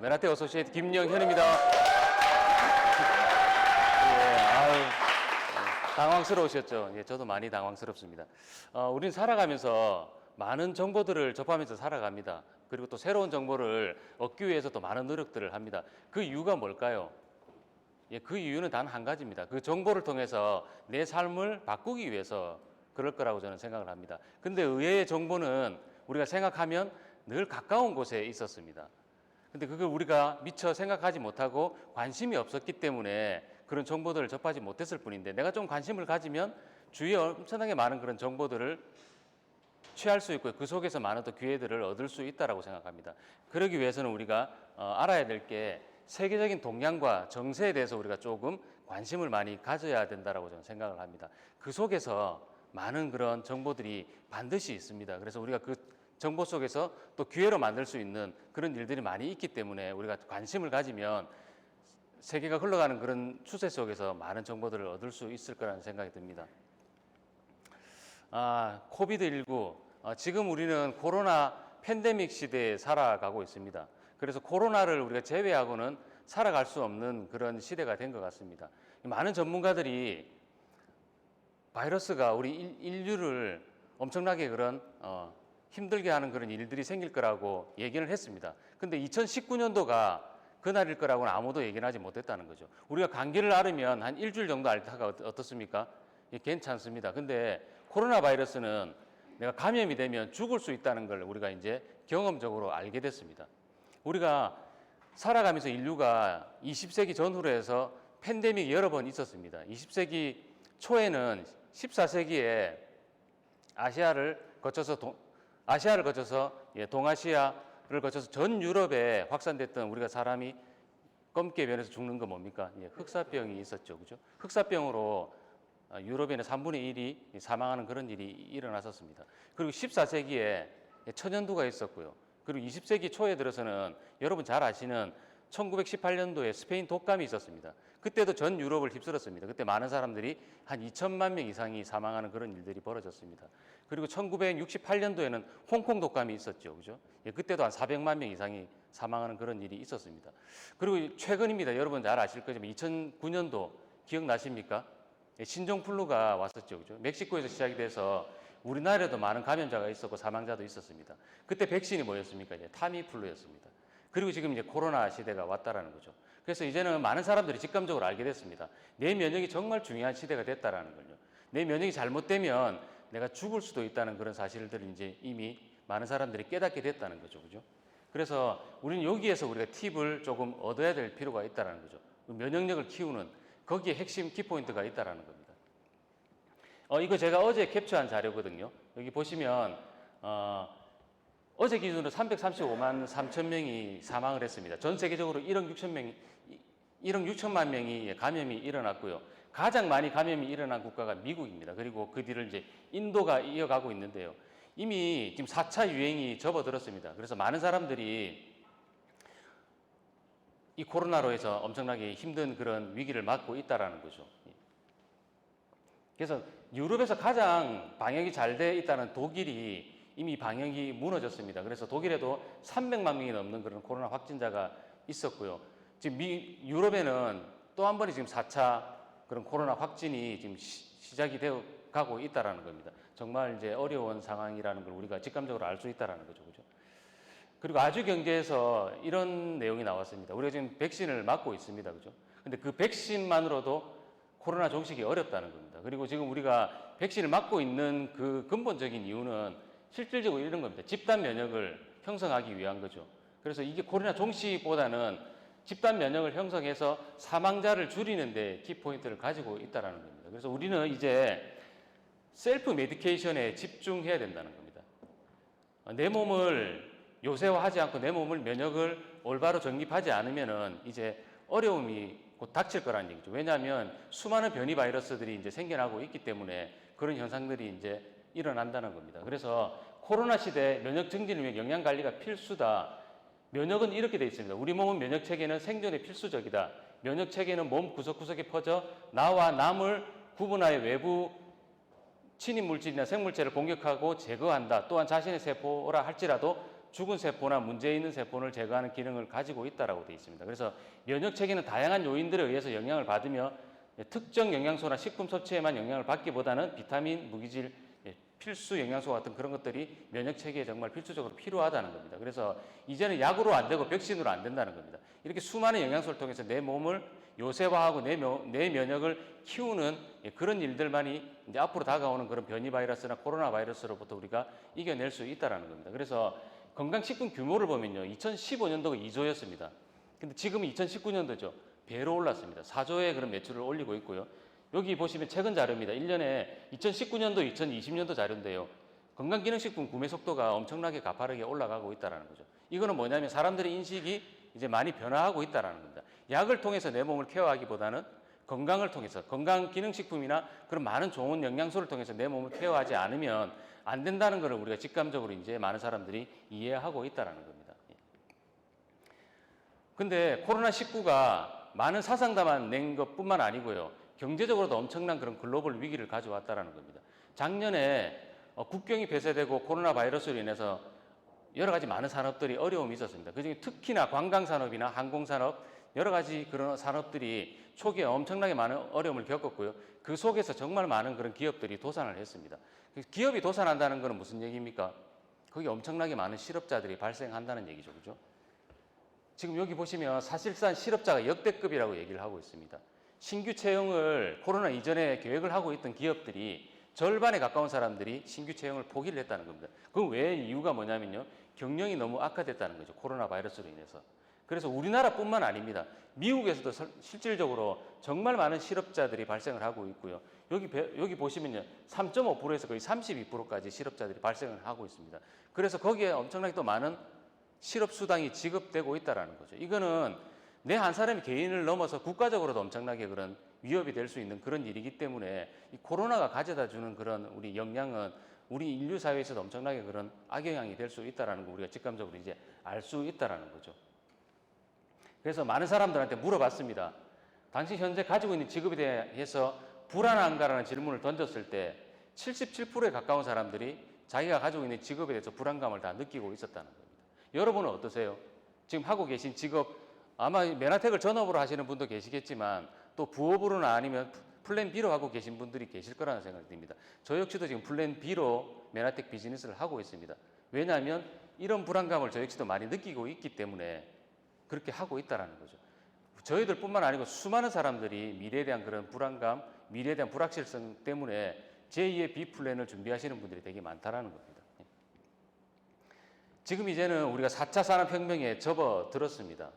메나테 어소시에이트 김영현입니다. 예, 당황스러우셨죠? 예, 저도 많이 당황스럽습니다. 우린 살아가면서 많은 정보들을 접하면서 살아갑니다. 그리고 또 새로운 정보를 얻기 위해서 또 많은 노력들을 합니다. 그 이유가 뭘까요? 예, 그 이유는 단 한 가지입니다. 그 정보를 통해서 내 삶을 바꾸기 위해서 그럴 거라고 저는 생각을 합니다. 근데 의외의 정보는 우리가 생각하면 늘 가까운 곳에 있었습니다. 근데 그걸 우리가 미처 생각하지 못하고 관심이 없었기 때문에 그런 정보들을 접하지 못했을 뿐인데, 내가 좀 관심을 가지면 주위에 엄청나게 많은 그런 정보들을 취할 수 있고 그 속에서 많은 또 기회들을 얻을 수 있다고 생각합니다. 그러기 위해서는 우리가 알아야 될 게 세계적인 동향과 정세에 대해서 우리가 조금 관심을 많이 가져야 된다고 저는 생각을 합니다. 그 속에서 많은 그런 정보들이 반드시 있습니다. 그래서 우리가 그 정보 속에서 또 기회로 만들 수 있는 그런 일들이 많이 있기 때문에 우리가 관심을 가지면 세계가 흘러가는 그런 추세 속에서 많은 정보들을 얻을 수 있을 거라는 생각이 듭니다. 코비드19, 지금 우리는 코로나 팬데믹 시대에 살아가고 있습니다. 그래서 코로나를 우리가 제외하고는 살아갈 수 없는 그런 시대가 된 것 같습니다. 많은 전문가들이 바이러스가 우리 인류를 엄청나게 그런 힘들게 하는 그런 일들이 생길 거라고 얘기를 했습니다. 근데 2019년도가 그날일 거라고는 아무도 얘기를 하지 못했다는 거죠. 우리가 감기를 앓으면 한 일주일 정도 앓다가 어떻습니까? 괜찮습니다. 근데 코로나 바이러스는 내가 감염이 되면 죽을 수 있다는 걸 우리가 이제 경험적으로 알게 됐습니다. 우리가 살아가면서 인류가 20세기 전후로 해서 팬데믹이 여러 번 있었습니다. 20세기 초에는 14세기에 아시아를 거쳐서 동아시아를 거쳐서 전 유럽에 확산됐던, 우리가 사람이 검게 변해서 죽는 거 뭡니까? 흑사병이 있었죠. 그죠? 흑사병으로 유럽에는 3분의 1이 사망하는 그런 일이 일어났었습니다. 그리고 14세기에 천연두가 있었고요. 그리고 20세기 초에 들어서는 여러분 잘 아시는 1918년도에 스페인 독감이 있었습니다. 그때도 전 유럽을 휩쓸었습니다. 그때 많은 사람들이 한 2천만 명 이상이 사망하는 그런 일들이 벌어졌습니다. 그리고 1968년도에는 홍콩 독감이 있었죠. 그죠? 그때도 한 400만 명 이상이 사망하는 그런 일이 있었습니다. 그리고 최근입니다. 여러분 잘 아실 거지만 2009년도 기억나십니까? 신종플루가 왔었죠. 그죠? 멕시코에서 시작이 돼서 우리나라에도 많은 감염자가 있었고 사망자도 있었습니다. 그때 백신이 뭐였습니까? 타미플루였습니다. 그리고 지금 이제 코로나 시대가 왔다라는 거죠. 그래서 이제는 많은 사람들이 직감적으로 알게 됐습니다. 내 면역이 정말 중요한 시대가 됐다라는 걸요. 내 면역이 잘못되면 내가 죽을 수도 있다는 그런 사실들을 이제 이미 많은 사람들이 깨닫게 됐다는 거죠. 그죠? 그래서 우리는 여기에서 우리가 팁을 조금 얻어야 될 필요가 있다라는 거죠. 면역력을 키우는 거기에 핵심 키포인트가 있다라는 겁니다. 이거 제가 어제 캡처한 자료거든요. 여기 보시면 어제 기준으로 335만 3천 명이 사망을 했습니다. 전 세계적으로 1억 6천만 명이 감염이 일어났고요. 가장 많이 감염이 일어난 국가가 미국입니다. 그리고 그 뒤를 이제 인도가 이어가고 있는데요. 이미 지금 4차 유행이 접어들었습니다. 그래서 많은 사람들이 이 코로나로 해서 엄청나게 힘든 그런 위기를 맞고 있다라는 거죠. 그래서 유럽에서 가장 방역이 잘 돼 있다는 독일이 이미 방역이 무너졌습니다. 그래서 독일에도 300만 명이 넘는 그런 코로나 확진자가 있었고요. 지금 유럽에는 또 한 번이 지금 4차 그런 코로나 확진이 지금 시작이 되어 가고 있다라는 겁니다. 정말 이제 어려운 상황이라는 걸 우리가 직감적으로 알 수 있다라는 거죠. 그죠? 그리고 아주 경제에서 이런 내용이 나왔습니다. 우리가 지금 백신을 맞고 있습니다. 그죠? 근데 그 백신만으로도 코로나 종식이 어렵다는 겁니다. 그리고 지금 우리가 백신을 맞고 있는 그 근본적인 이유는 실질적으로 이런 겁니다. 집단 면역을 형성하기 위한 거죠. 그래서 이게 코로나 종식보다는 집단 면역을 형성해서 사망자를 줄이는 데 키포인트를 가지고 있다는 겁니다. 그래서 우리는 이제 셀프 메디케이션에 집중해야 된다는 겁니다. 내 몸을 요새화하지 않고 내 몸을 면역을 올바로 정립하지 않으면은 이제 어려움이 곧 닥칠 거라는 얘기죠. 왜냐하면 수많은 변이 바이러스들이 이제 생겨나고 있기 때문에 그런 현상들이 이제 일어난다는 겁니다. 그래서 코로나 시대 면역 증진을 위해 영양 관리가 필수다. 면역은 이렇게 되어 있습니다. 우리 몸은 면역 체계는 생존에 필수적이다. 면역 체계는 몸 구석구석에 퍼져 나와 남을 구분하여 외부 침입 물질이나 생물체를 공격하고 제거한다. 또한 자신의 세포라 할지라도 죽은 세포나 문제 있는 세포를 제거하는 기능을 가지고 있다라고 되어 있습니다. 그래서 면역 체계는 다양한 요인들에 의해서 영향을 받으며 특정 영양소나 식품 섭취에만 영향을 받기보다는 비타민, 무기질, 필수 영양소 같은 그런 것들이 면역 체계에 정말 필수적으로 필요하다는 겁니다. 그래서 이제는 약으로 안 되고 백신으로 안 된다는 겁니다. 이렇게 수많은 영양소를 통해서 내 몸을 요새화하고 내 면역을 키우는 그런 일들만이 이제 앞으로 다가오는 그런 변이 바이러스나 코로나 바이러스로부터 우리가 이겨낼 수 있다는 겁니다. 그래서 건강식품 규모를 보면요, 2015년도가 2조였습니다. 근데 지금은 2019년도죠. 배로 올랐습니다. 4조의 그런 매출을 올리고 있고요. 여기 보시면 최근 자료입니다. 1년에 2019년도, 2020년도 자료인데요. 건강기능식품 구매 속도가 엄청나게 가파르게 올라가고 있다는 거죠. 이거는 뭐냐면 사람들의 인식이 이제 많이 변화하고 있다는 겁니다. 약을 통해서 내 몸을 케어하기보다는 건강을 통해서 건강기능식품이나 그런 많은 좋은 영양소를 통해서 내 몸을 케어하지 않으면 안 된다는 것을 우리가 직감적으로 이제 많은 사람들이 이해하고 있다는 겁니다. 근데 코로나19가 많은 사상담만 낸 것뿐만 아니고요. 경제적으로도 엄청난 그런 글로벌 위기를 가져왔다는 겁니다. 작년에 국경이 폐쇄되고 코로나 바이러스로 인해서 여러 가지 많은 산업들이 어려움이 있었습니다. 그중에 특히나 관광산업이나 항공산업 여러 가지 그런 산업들이 초기에 엄청나게 많은 어려움을 겪었고요. 그 속에서 정말 많은 그런 기업들이 도산을 했습니다. 기업이 도산한다는 것은 무슨 얘기입니까? 거기 엄청나게 많은 실업자들이 발생한다는 얘기죠. 그죠? 지금 여기 보시면 사실상 실업자가 역대급이라고 얘기를 하고 있습니다. 신규 채용을 코로나 이전에 계획을 하고 있던 기업들이 절반에 가까운 사람들이 신규 채용을 포기를 했다는 겁니다. 그 외의 이유가 뭐냐면요. 경영이 너무 악화됐다는 거죠. 코로나 바이러스로 인해서. 그래서 우리나라뿐만 아닙니다. 미국에서도 실질적으로 정말 많은 실업자들이 발생을 하고 있고요. 여기 보시면요. 3.5%에서 거의 32%까지 실업자들이 발생을 하고 있습니다. 그래서 거기에 엄청나게 또 많은 실업수당이 지급되고 있다는 거죠. 이거는 내 한 사람의 개인을 넘어서 국가적으로도 엄청나게 그런 위협이 될 수 있는 그런 일이기 때문에 이 코로나가 가져다 주는 그런 우리 영향은 우리 인류 사회에서도 엄청나게 그런 악영향이 될 수 있다는 거 우리가 직감적으로 이제 알 수 있다는 거죠. 그래서 많은 사람들한테 물어봤습니다. 당신 현재 가지고 있는 직업에 대해서 불안한가라는 질문을 던졌을 때 77%에 가까운 사람들이 자기가 가지고 있는 직업에 대해서 불안감을 다 느끼고 있었다는 겁니다. 여러분은 어떠세요? 지금 하고 계신 직업 아마 면허택을 전업으로 하시는 분도 계시겠지만 또 부업으로나 아니면 플랜 B로 하고 계신 분들이 계실 거라는 생각이 듭니다. 저 역시도 지금 플랜 B로 면허택 비즈니스를 하고 있습니다. 왜냐하면 이런 불안감을 저 역시도 많이 느끼고 있기 때문에 그렇게 하고 있다는 거죠. 저희들뿐만 아니고 수많은 사람들이 미래에 대한 그런 불안감, 미래에 대한 불확실성 때문에 제2의 B 플랜을 준비하시는 분들이 되게 많다는 겁니다. 지금 이제는 우리가 4차 산업혁명에 접어들었습니다.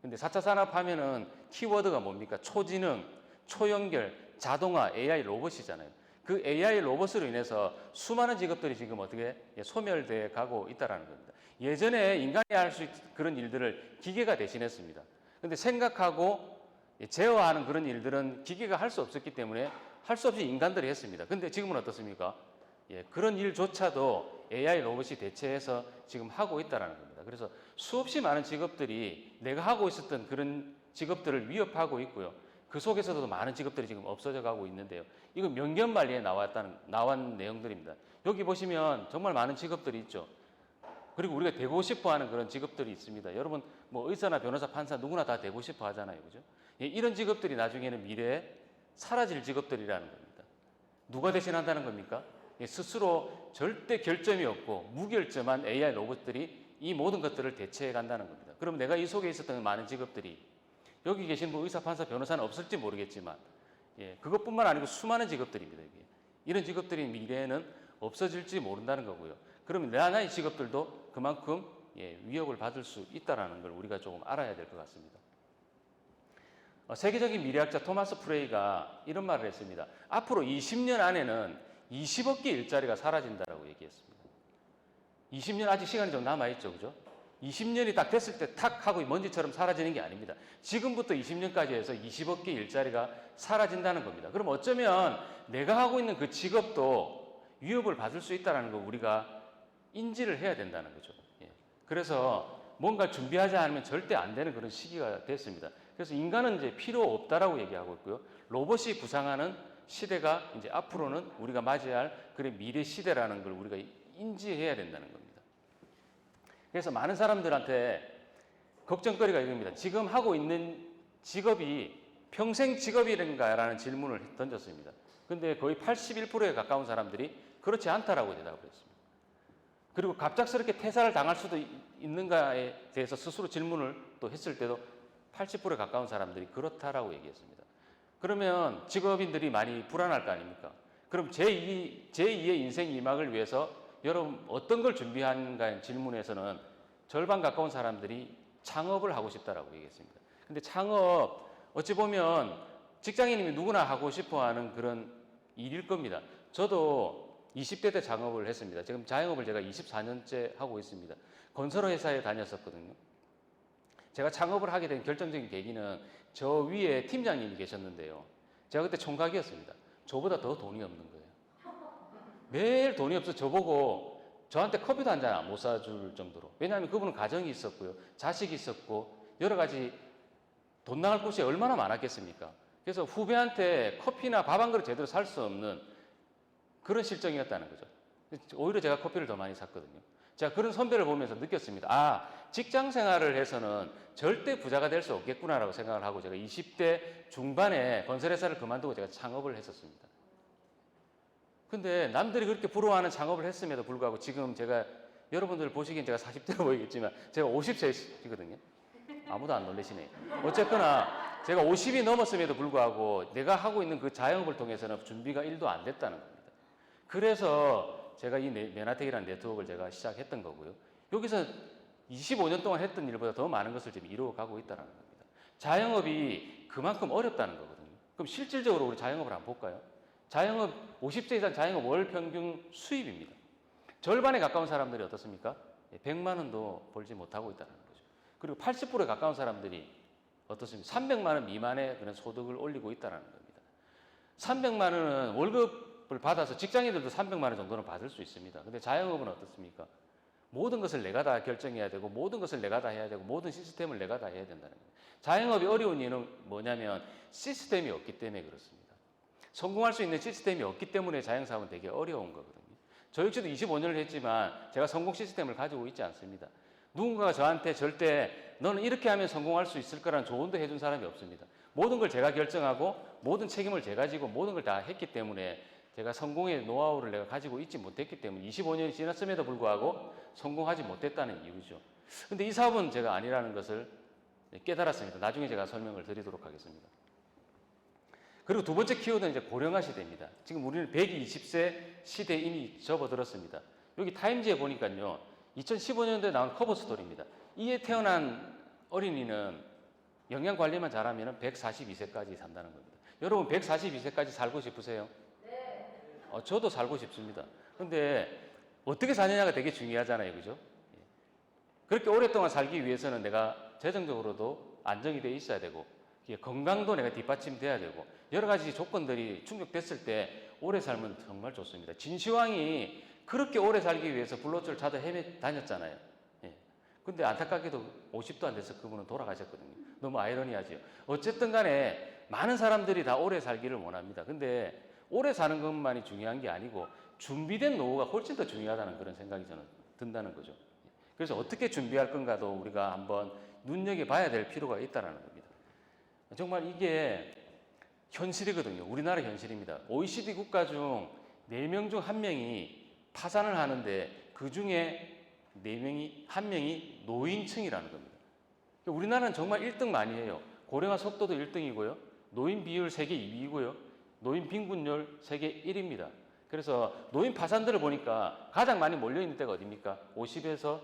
근데 4차 산업 하면은 키워드가 뭡니까? 초지능, 초연결, 자동화, AI 로봇이잖아요. 그 AI 로봇으로 인해서 수많은 직업들이 지금 어떻게 소멸돼 가고 있다는 겁니다. 예전에 인간이 할 수 있는 그런 일들을 기계가 대신했습니다. 근데 생각하고 제어하는 그런 일들은 기계가 할 수 없었기 때문에 할 수 없이 인간들이 했습니다. 근데 지금은 어떻습니까? 그런 일조차도 AI 로봇이 대체해서 지금 하고 있다는 겁니다. 그래서 수없이 많은 직업들이 내가 하고 있었던 그런 직업들을 위협하고 있고요. 그 속에서도 많은 직업들이 지금 없어져 가고 있는데요. 이거 명견말리에 나온 내용들입니다. 여기 보시면 정말 많은 직업들이 있죠. 그리고 우리가 되고 싶어 하는 그런 직업들이 있습니다. 여러분, 뭐 의사나 변호사, 판사 누구나 다 되고 싶어 하잖아요. 그죠? 이런 직업들이 나중에는 미래에 사라질 직업들이라는 겁니다. 누가 대신한다는 겁니까? 스스로 절대 결점이 없고 무결점한 AI 로봇들이 이 모든 것들을 대체해 간다는 겁니다. 그럼 내가 이 속에 있었던 많은 직업들이 여기 계신 뭐 의사, 판사, 변호사는 없을지 모르겠지만 그것뿐만 아니고 수많은 직업들입니다. 이게. 이런 직업들이 미래에는 없어질지 모른다는 거고요. 그러면 나의 직업들도 그만큼 위협을 받을 수 있다는 걸 우리가 조금 알아야 될 것 같습니다. 세계적인 미래학자 토마스 프레이가 이런 말을 했습니다. 앞으로 20년 안에는 20억 개 일자리가 사라진다라고 얘기했습니다. 20년 아직 시간이 좀 남아있죠. 그죠? 20년이 딱 됐을 때 탁 하고 먼지처럼 사라지는 게 아닙니다. 지금부터 20년까지 해서 20억 개 일자리가 사라진다는 겁니다. 그럼 어쩌면 내가 하고 있는 그 직업도 위협을 받을 수 있다는 거 우리가 인지를 해야 된다는 거죠. 그래서 뭔가 준비하지 않으면 절대 안 되는 그런 시기가 됐습니다. 그래서 인간은 이제 필요 없다라고 얘기하고 있고요. 로봇이 부상하는 시대가 이제 앞으로는 우리가 맞이할 그런 미래 시대라는 걸 우리가 인지해야 된다는 겁니다. 그래서 많은 사람들한테 걱정거리가 이겁니다. 지금 하고 있는 직업이 평생 직업이란가라는 질문을 던졌습니다. 근데 거의 81%에 가까운 사람들이 그렇지 않다라고 대답을 했습니다. 그리고 갑작스럽게 퇴사를 당할 수도 있는가에 대해서 스스로 질문을 또 했을 때도 80%에 가까운 사람들이 그렇다라고 얘기했습니다. 그러면 직업인들이 많이 불안할 거 아닙니까? 그럼 제2의 인생 2막을 위해서 여러분 어떤 걸 준비하는가의 질문에서는 절반 가까운 사람들이 창업을 하고 싶다라고 얘기했습니다. 근데 창업 어찌 보면 직장인이면 누구나 하고 싶어 하는 그런 일일 겁니다. 저도 20대 때 창업을 했습니다. 지금 자영업을 제가 24년째 하고 있습니다. 건설회사에 다녔었거든요. 제가 창업을 하게 된 결정적인 계기는 저 위에 팀장님이 계셨는데요. 제가 그때 총각이었습니다. 저보다 더 돈이 없는 거예요. 매일 돈이 없어 저보고 저한테 커피도 한 잔 못 사줄 정도로. 왜냐하면 그분은 가정이 있었고요. 자식이 있었고 여러 가지 돈 나갈 곳이 얼마나 많았겠습니까? 그래서 후배한테 커피나 밥 한 그릇 제대로 살 수 없는 그런 실정이었다는 거죠. 오히려 제가 커피를 더 많이 샀거든요. 제가 그런 선배를 보면서 느꼈습니다. 아, 직장 생활을 해서는 절대 부자가 될 수 없겠구나라고 생각을 하고 제가 20대 중반에 건설회사를 그만두고 제가 창업을 했었습니다. 근데 남들이 그렇게 부러워하는 창업을 했음에도 불구하고 지금 제가 여러분들 보시기엔 제가 40대로 보이겠지만 제가 50세이거든요. 아무도 안 놀라시네요. 어쨌거나 제가 50이 넘었음에도 불구하고 내가 하고 있는 그 자영업을 통해서는 준비가 1도 안 됐다는 겁니다. 그래서 제가 이 메나텍이라는 네트워크를 제가 시작했던 거고요. 여기서 25년 동안 했던 일보다 더 많은 것을 지금 이루어가고 있다는 겁니다. 자영업이 그만큼 어렵다는 거거든요. 그럼 실질적으로 우리 자영업을 한번 볼까요? 자영업 50세 이상 자영업 월 평균 수입입니다. 절반에 가까운 사람들이 어떻습니까? 100만 원도 벌지 못하고 있다는 거죠. 그리고 80%에 가까운 사람들이 어떻습니까? 300만 원 미만의 그런 소득을 올리고 있다는 겁니다. 300만 원은 월급을 받아서 직장인들도 300만 원 정도는 받을 수 있습니다. 근데 자영업은 어떻습니까? 모든 것을 내가 다 결정해야 되고 모든 것을 내가 다 해야 되고 모든 시스템을 내가 다 해야 된다는 거예요. 자영업이 어려운 이유는 뭐냐면 시스템이 없기 때문에 그렇습니다. 성공할 수 있는 시스템이 없기 때문에 자영사업은 되게 어려운 거거든요. 저 역시도 25년을 했지만 제가 성공 시스템을 가지고 있지 않습니다. 누군가가 저한테 절대 너는 이렇게 하면 성공할 수 있을 거라는 조언도 해준 사람이 없습니다. 모든 걸 제가 결정하고 모든 책임을 제가 지고 모든 걸 다 했기 때문에 제가 성공의 노하우를 내가 가지고 있지 못했기 때문에 25년이 지났음에도 불구하고 성공하지 못했다는 이유죠. 근데 이 사업은 제가 아니라는 것을 깨달았습니다. 나중에 제가 설명을 드리도록 하겠습니다. 그리고 두 번째 키워드는 이제 고령화 시대입니다. 지금 우리는 120세 시대에 이미 접어들었습니다. 여기 타임지에 보니까요. 2015년도에 나온 커버 스토리입니다. 이에 태어난 어린이는 영양 관리만 잘하면 142세까지 산다는 겁니다. 여러분 142세까지 살고 싶으세요? 네. 저도 살고 싶습니다. 근데 어떻게 사느냐가 되게 중요하잖아요. 그죠? 그렇게 오랫동안 살기 위해서는 내가 재정적으로도 안정이 돼 있어야 되고 건강도 내가 뒷받침돼야 되고 여러 가지 조건들이 충족됐을 때 오래 살면 정말 좋습니다. 진시황이 그렇게 오래 살기 위해서 불로초를 찾아 헤매 다녔잖아요. 예. 근데 안타깝게도 50도 안 돼서 그분은 돌아가셨거든요. 너무 아이러니하죠. 어쨌든 간에 많은 사람들이 다 오래 살기를 원합니다. 근데 오래 사는 것만이 중요한 게 아니고 준비된 노후가 훨씬 더 중요하다는 그런 생각이 저는 든다는 거죠. 그래서 어떻게 준비할 건가도 우리가 한번 눈여겨봐야 될 필요가 있다는 겁니다. 정말 이게 현실이거든요. 우리나라 현실입니다. OECD 국가 중 4명 중 1명이 파산을 하는데 그 중에 4명이 1명이 노인층이라는 겁니다. 우리나라는 정말 1등 많이 해요. 고령화 속도도 1등이고요. 노인 비율 세계 2위이고요. 노인 빈곤율 세계 1위입니다. 그래서 노인 파산들을 보니까 가장 많이 몰려있는 때가 어디입니까? 50에서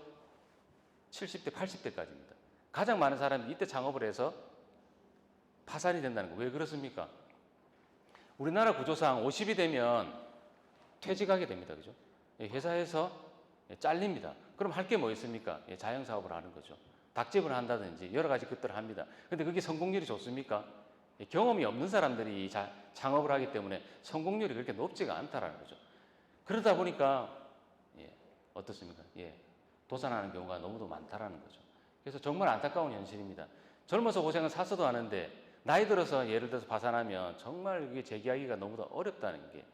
70대, 80대까지입니다. 가장 많은 사람이 이때 창업을 해서 파산이 된다는 거. 왜 그렇습니까? 우리나라 구조상 50이 되면 퇴직하게 됩니다. 그죠? 회사에서 잘립니다. 그럼 할 게 뭐 있습니까? 자영사업을 하는 거죠. 닭집을 한다든지 여러 가지 것들을 합니다. 근데 그게 성공률이 좋습니까? 경험이 없는 사람들이 창업을 하기 때문에 성공률이 그렇게 높지가 않다라는 거죠. 그러다 보니까 어떻습니까? 도산하는 경우가 너무도 많다라는 거죠. 그래서 정말 안타까운 현실입니다. 젊어서 고생은 사서도 하는데 나이 들어서 예를 들어서 파산하면 정말 이게 재기하기가 너무도 어렵다는 게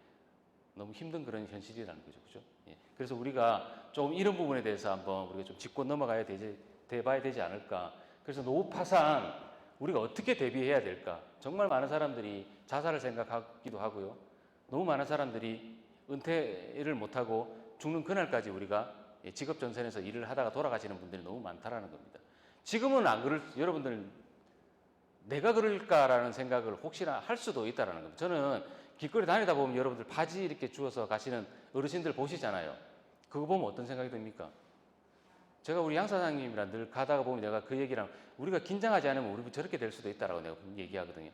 너무 힘든 그런 현실이라는 거죠. 그죠? 그래서 우리가 조금 이런 부분에 대해서 한번 우리가 좀 짚고 넘어가야 돼봐야 되지 않을까. 그래서 노후 파산 우리가 어떻게 대비해야 될까. 정말 많은 사람들이 자살을 생각하기도 하고요. 너무 많은 사람들이 은퇴를 못하고 죽는 그날까지 우리가 직업 전선에서 일을 하다가 돌아가시는 분들이 너무 많다라는 겁니다. 지금은 안 그럴, 여러분들 내가 그럴까라는 생각을 혹시나 할 수도 있다라는 겁니다. 저는 길거리 다니다 보면 여러분들 바지 이렇게 주워서 가시는 어르신들 보시잖아요. 그거 보면 어떤 생각이 듭니까? 제가 우리 양 사장님이랑 늘 가다가 보면 내가 그 얘기랑 우리가 긴장하지 않으면 우리 저렇게 될 수도 있다라고 내가 얘기하거든요.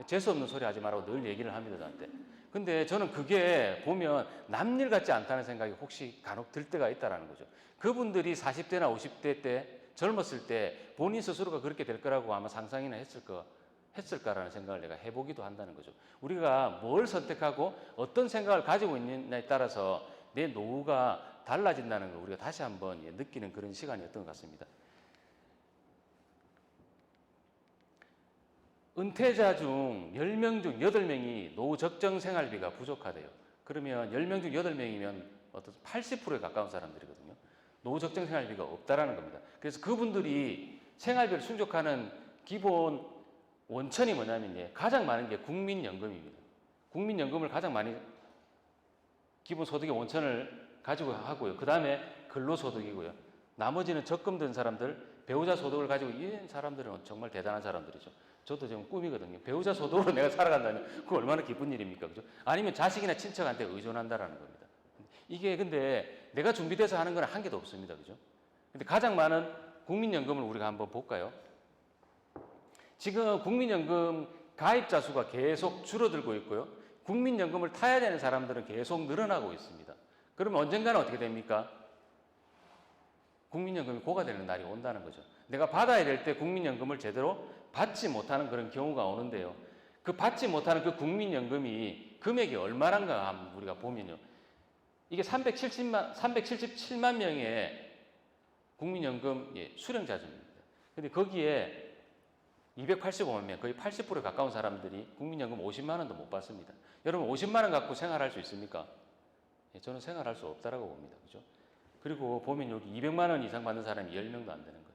재수 없는 소리 하지 말라고 늘 얘기를 합니다, 저한테. 근데 저는 그게 보면 남일 같지 않다는 생각이 혹시 간혹 들 때가 있다라는 거죠. 그분들이 40대나 50대 때 젊었을 때 본인 스스로가 그렇게 될 거라고 아마 상상이나 했을까라는 생각을 내가 해보기도 한다는 거죠. 우리가 뭘 선택하고 어떤 생각을 가지고 있느냐에 따라서 내 노후가 달라진다는 걸 우리가 다시 한번 느끼는 그런 시간이었던 것 같습니다. 은퇴자 중 10명 중 8명이 노후 적정 생활비가 부족하대요. 그러면 10명 중 8명이면 어떤 80%에 가까운 사람들이거든요. 노후 적정 생활비가 없다라는 겁니다. 그래서 그분들이 생활비를 충족하는 기본 원천이 뭐냐면 가장 많은 게 국민연금입니다. 국민연금을 가장 많이 기본 소득의 원천을 가지고 하고요. 그 다음에 근로소득이고요. 나머지는 적금 든 사람들, 배우자 소득을 가지고 있는 사람들은 정말 대단한 사람들이죠. 저도 지금 꿈이거든요. 배우자 소득으로 내가 살아간다면 그거 얼마나 기쁜 일입니까? 그죠? 아니면 자식이나 친척한테 의존한다라는 겁니다. 이게 근데 내가 준비돼서 하는 건 한 개도 없습니다. 그죠? 근데 가장 많은 국민연금을 우리가 한번 볼까요? 지금 국민연금 가입자 수가 계속 줄어들고 있고요. 국민연금을 타야 되는 사람들은 계속 늘어나고 있습니다. 그러면 언젠가는 어떻게 됩니까? 국민연금이 고가되는 날이 온다는 거죠. 내가 받아야 될 때 국민연금을 제대로 받지 못하는 그런 경우가 오는데요. 그 받지 못하는 그 국민연금이 금액이 얼마란가 한번 우리가 보면요. 이게 377만 명의 국민연금 수령자입니다. 근데 거기에 285만 명, 거의 80%에 가까운 사람들이 국민연금 50만 원도 못 받습니다. 여러분 50만 원 갖고 생활할 수 있습니까? 저는 생활할 수 없다라고 봅니다. 그죠? 그리고 보면 여기 200만 원 이상 받는 사람이 10명도 안 되는 거예요.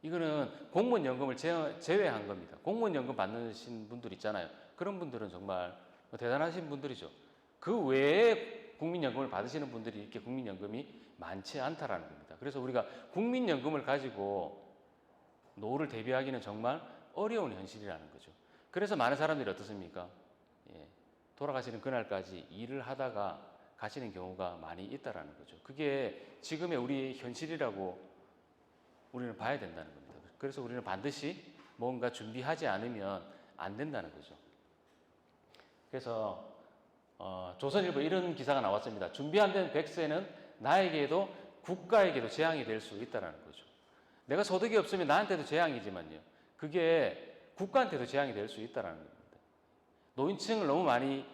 이거는 공무원 연금을 제외한 겁니다. 공무원 연금 받으신 분들 있잖아요. 그런 분들은 정말 대단하신 분들이죠. 그 외에 국민연금을 받으시는 분들이 이렇게 국민연금이 많지 않다라는 겁니다. 그래서 우리가 국민연금을 가지고 노후를 대비하기는 정말 어려운 현실이라는 거죠. 그래서 많은 사람들이 어떻습니까? 돌아가시는 그날까지 일을 하다가 가시는 경우가 많이 있다라는 거죠. 그게 지금의 우리 현실이라고 우리는 봐야 된다는 겁니다. 그래서 우리는 반드시 뭔가 준비하지 않으면 안 된다는 거죠. 그래서 조선일보 이런 기사가 나왔습니다. 준비 안 된 100세는 나에게도 국가에게도 재앙이 될 수 있다는 거죠. 내가 소득이 없으면 나한테도 재앙이지만요. 그게 국가한테도 재앙이 될 수 있다는 겁니다. 노인층을 너무 많이